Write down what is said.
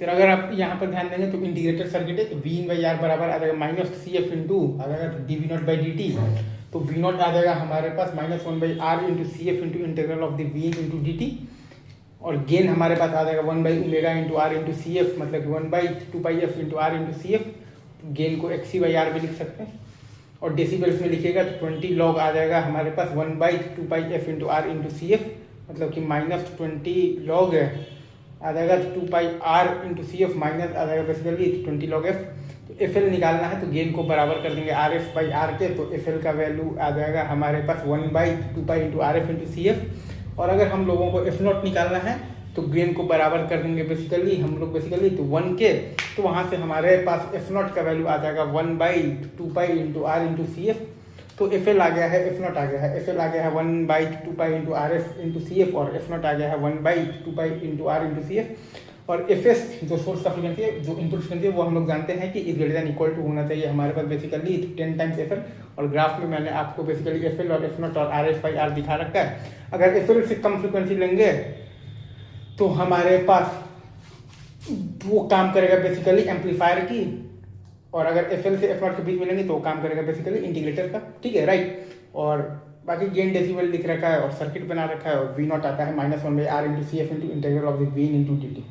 फिर अगर आप यहाँ पर ध्यान देंगे तो इंटीग्रेटेड सर्किट है, तो वी इन बाई आर बराबर आ जाएगा माइनस सी एफ इंटू आ जाएगा D V naught by D T. तो वी नॉट आ जाएगा हमारे पास minus one by R into C F into integral of the V in into D T. और गेन हमारे पास आ जाएगा one by omega into R into C F, मतलब कि one by two pi F into R into C F. Gain को X C by are भी लिख सकते हैं। और डेसिबल्स में लिखिएगा तो 20 लॉग आ जाएगा हमारे पास one by two pi F into R into C F, मतलब कि माइनस 20 लॉग आ जाएगा two pi R into C F minus आ जाएगा बेसिकली 20 लॉग एफ। तो एफ एल निकालना है तो गेन को बराबर कर देंगे are F by R K, तो एफ एल का वैल्यू आ जाएगा हमारे पास one by two pi into R F into C F. और अगर हम लोगों को एफ नॉट निकालना है तो गेन को बराबर कर देंगे बेसिकली हम लोग बेसिकली तो 1 के, तो वहाँ से हमारे पास एफ नॉट का वैल्यू आ जाएगा one by two pi into R into C F. तो एफ एल आ गया है, एफ नॉट आ गया है, एफ एल आ गया है one by two pi into R F into C F, और एफ नॉट आ गया है one by two pi into R into C F. और एफ एस जो सोर्स का फ्रीक्वेंसी है, जो इनपुट फ्रीक्वेंसी है, वो हम लोग जानते हैं कि is greater than equal to होना चाहिए हमारे पास बेसिकली 10 टाइम्स एफ एल। और ग्राफ में मैंने आपको बेसिकली एफ एल और एफ नॉट और आर एफ बाई आर दिखा रखा है। अगर एफ एल से कम फ्रीक्वेंसी लेंगे तो हमारे पास वो काम करेगा बेसिकली एम्पलीफायर की, और अगर एफ एल से एफ नॉट के बीच में लेंगे तो वो काम करेगा बेसिकली इंटीग्रेटर का, ठीक है, राइट। और बाकी गेन डेसिबल लिख रखा है और सर्किट बना रखा है, और वी नॉट आता है minus one by R into C F into integral of the V into D T.